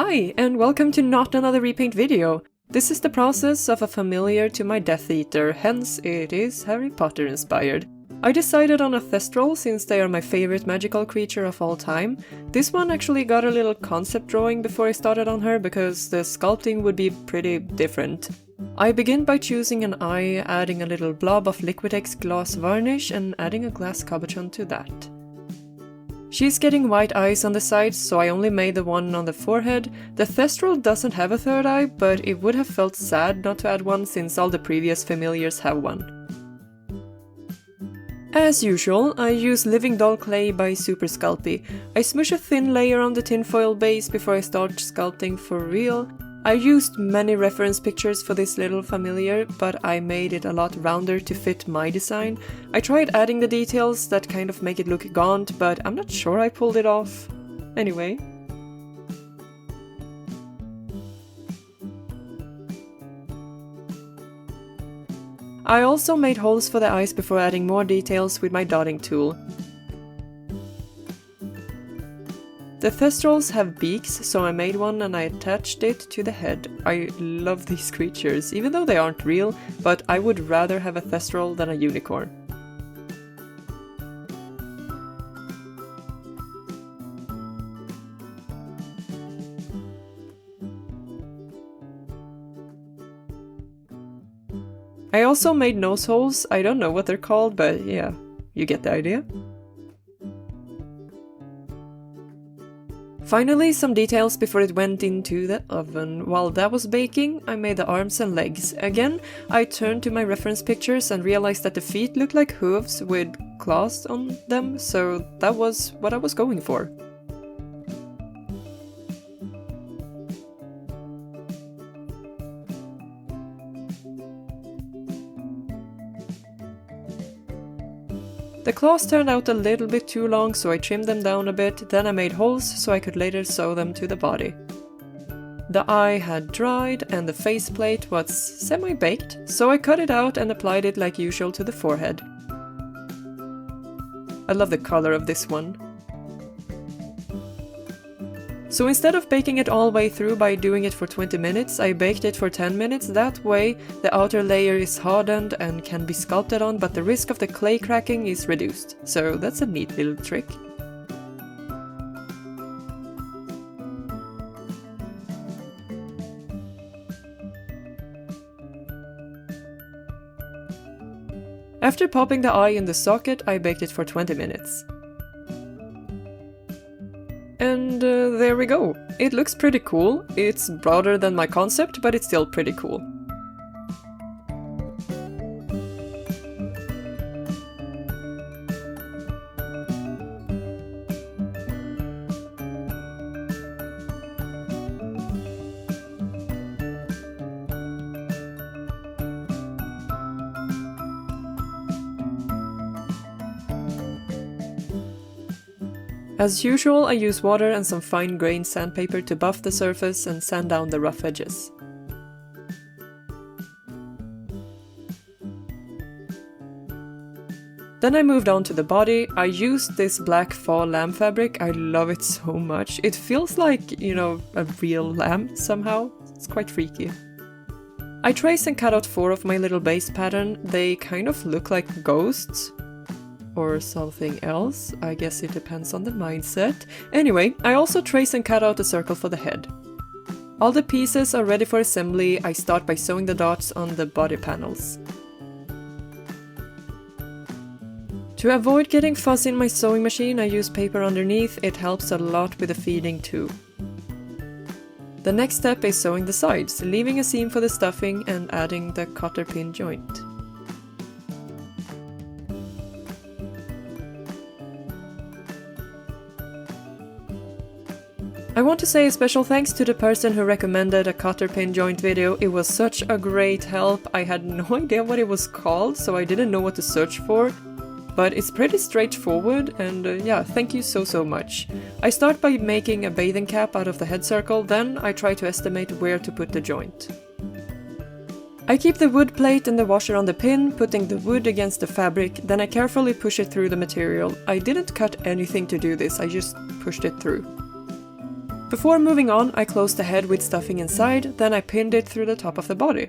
Hi, and welcome to not another repaint video. This is the process of a familiar to my Death Eater, hence it is Harry Potter inspired. I decided on a Thestral since they are my favorite magical creature of all time. This one actually got a little concept drawing before I started on her because the sculpting would be pretty different. I begin by choosing an eye, adding a little blob of Liquitex glass varnish and adding a glass cabochon to that. She's getting white eyes on the sides, so I only made the one on the forehead. The Thestral doesn't have a third eye, but it would have felt sad not to add one since all the previous familiars have one. As usual, I use Living Doll Clay by Super Sculpey. I smush a thin layer on the tinfoil base before I start sculpting for real. I used many reference pictures for this little familiar, but I made it a lot rounder to fit my design. I tried adding the details that kind of make it look gaunt, but I'm not sure I pulled it off. Anyway. I also made holes for the eyes before adding more details with my dotting tool. The Thestrals have beaks, so I made one and I attached it to the head. I love these creatures, even though they aren't real, but I would rather have a Thestral than a unicorn. I also made nose holes. I don't know what they're called, but yeah, you get the idea. Finally, some details before it went into the oven. While that was baking, I made the arms and legs. Again, I turned to my reference pictures and realized that the feet looked like hooves with claws on them, so that was what I was going for. The claws turned out a little bit too long, so I trimmed them down a bit, then I made holes so I could later sew them to the body. The eye had dried and the faceplate was semi-baked, so I cut it out and applied it like usual to the forehead. I love the color of this one. So instead of baking it all the way through by doing it for 20 minutes, I baked it for 10 minutes. That way the outer layer is hardened and can be sculpted on, but the risk of the clay cracking is reduced. So that's a neat little trick. After popping the eye in the socket, I baked it for 20 minutes. And there we go. It looks pretty cool. It's broader than my concept, but it's still pretty cool. As usual, I use water and some fine-grained sandpaper to buff the surface and sand down the rough edges. Then I moved on to the body. I used this black faux lamb fabric. I love it so much. It feels like, you know, a real lamb somehow. It's quite freaky. I traced and cut out 4 of my little base pattern. They kind of look like ghosts. Or something else. I guess it depends on the mindset. Anyway, I also trace and cut out a circle for the head. All the pieces are ready for assembly. I start by sewing the dots on the body panels. To avoid getting fuzz in my sewing machine, I use paper underneath. It helps a lot with the feeding too. The next step is sewing the sides, leaving a seam for the stuffing and adding the cotter pin joint. I want to say a special thanks to the person who recommended a cotter pin joint video. It was such a great help. I had no idea what it was called, so I didn't know what to search for. But it's pretty straightforward and yeah, thank you so much. I start by making a bathing cap out of the head circle, then I try to estimate where to put the joint. I keep the wood plate and the washer on the pin, putting the wood against the fabric, then I carefully push it through the material. I didn't cut anything to do this, I just pushed it through. Before moving on, I closed the head with stuffing inside, then I pinned it through the top of the body.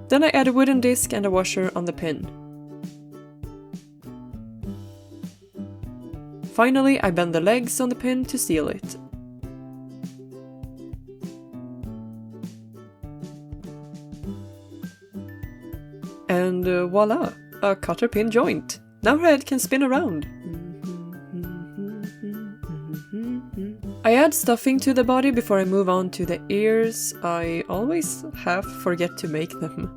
Then I add a wooden disc and a washer on the pin. Finally, I bend the legs on the pin to seal it. And voila! A cotter pin joint! Now her head can spin around! I add stuffing to the body before I move on to the ears. I always half forget to make them.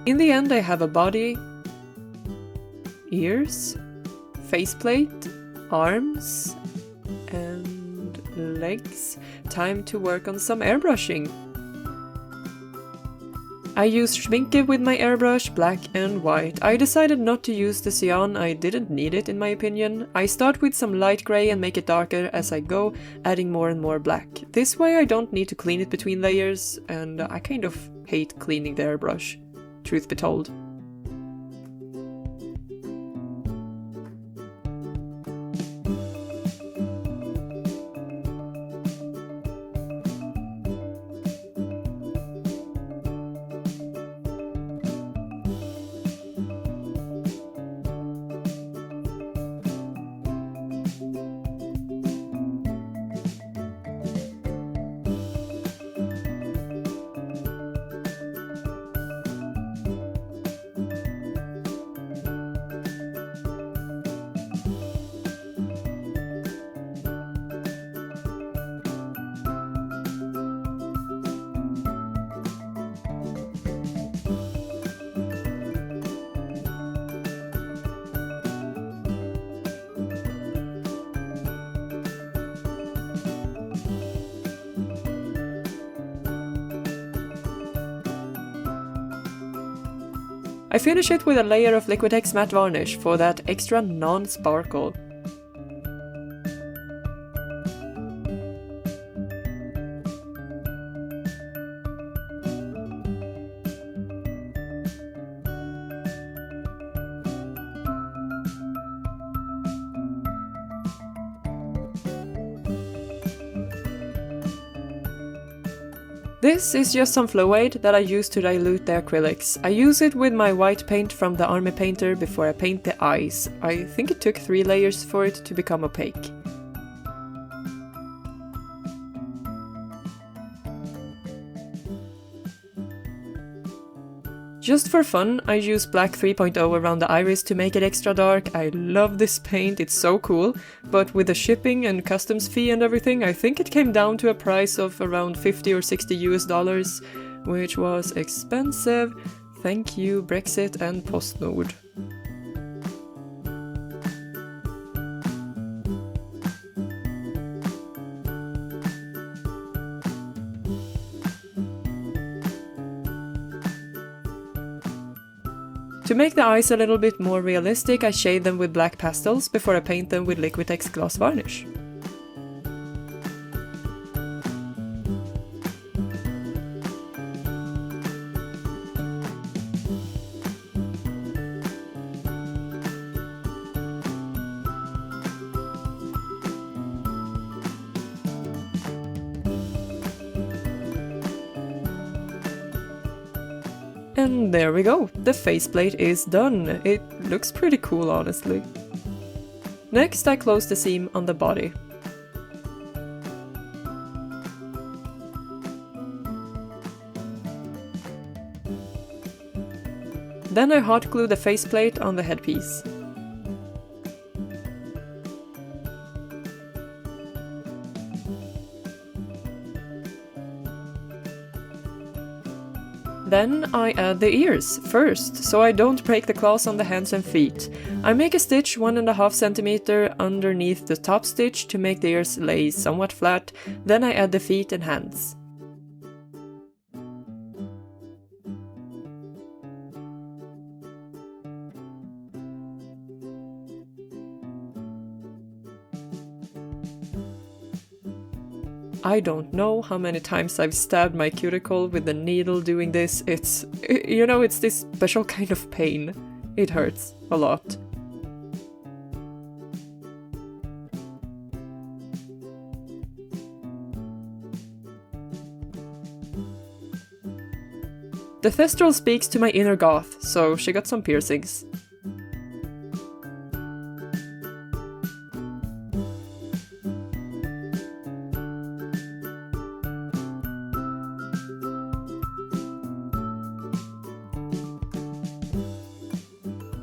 In the end, I have a body, ears, faceplate, arms, and legs. Time to work on some airbrushing. I used Schmincke with my airbrush, black and white. I decided not to use the cyan, I didn't need it in my opinion. I start with some light grey and make it darker as I go, adding more and more black. This way I don't need to clean it between layers, and I kind of hate cleaning the airbrush, truth be told. I finish it with a layer of Liquitex matte varnish for that extra non-sparkle. This is just some flow aid that I use to dilute the acrylics. I use it with my white paint from the Army Painter before I paint the eyes. I think it took 3 layers for it to become opaque. Just for fun, I use black 3.0 around the iris to make it extra dark. I love this paint, it's so cool, but with the shipping and customs fee and everything, I think it came down to a price of around $50 or $60 US, which was expensive. Thank you, Brexit and PostNord. To make the eyes a little bit more realistic, I shade them with black pastels before I paint them with Liquitex gloss varnish. And there we go, the faceplate is done. It looks pretty cool, honestly. Next, I close the seam on the body. Then I hot glue the faceplate on the headpiece. Then I add the ears first, so I don't break the claws on the hands and feet. I make a stitch 1.5 centimeter underneath the top stitch to make the ears lay somewhat flat, then I add the feet and hands. I don't know how many times I've stabbed my cuticle with the needle doing this. It's this special kind of pain. It hurts a lot. The Thestral speaks to my inner goth, so she got some piercings.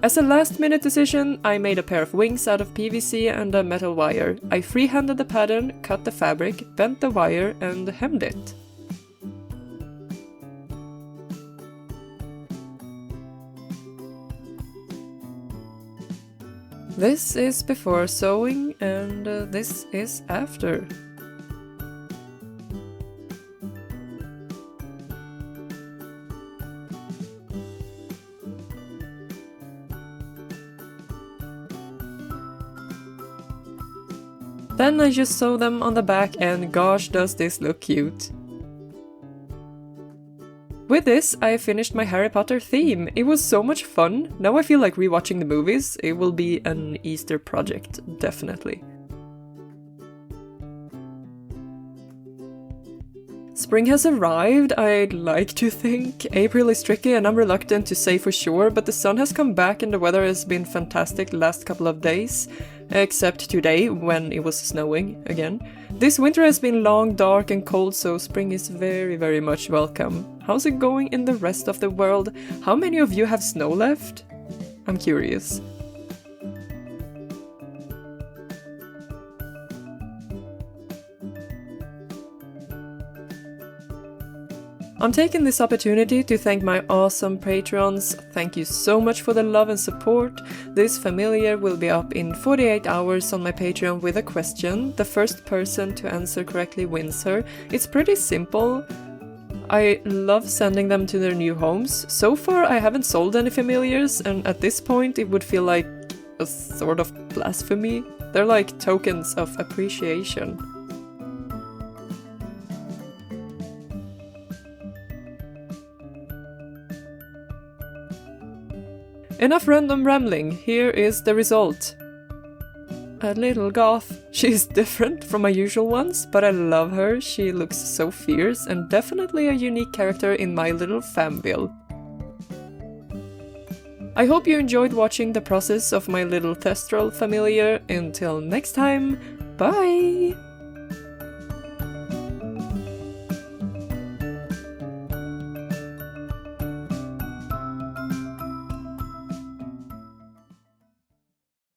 As a last-minute decision, I made a pair of wings out of PVC and a metal wire. I freehanded the pattern, cut the fabric, bent the wire and hemmed it. This is before sewing and this is after. Then I just sew them on the back and gosh does this look cute. With this I finished my Harry Potter theme. It was so much fun. Now I feel like rewatching the movies. It will be an Easter project, definitely. Spring has arrived, I'd like to think. April is tricky and I'm reluctant to say for sure, but the sun has come back and the weather has been fantastic the last couple of days. Except today, when it was snowing again. This winter has been long, dark and cold, so spring is very, very much welcome. How's it going in the rest of the world? How many of you have snow left? I'm curious. I'm taking this opportunity to thank my awesome patrons. Thank you so much for the love and support. This familiar will be up in 48 hours on my Patreon with a question. The first person to answer correctly wins her. It's pretty simple. I love sending them to their new homes. So far I haven't sold any familiars, and at this point it would feel like a sort of blasphemy. They're like tokens of appreciation. Enough random rambling, here is the result. A little goth. She's different from my usual ones, but I love her. She looks so fierce and definitely a unique character in my little famville. I hope you enjoyed watching the process of my little Thestral familiar. Until next time, bye!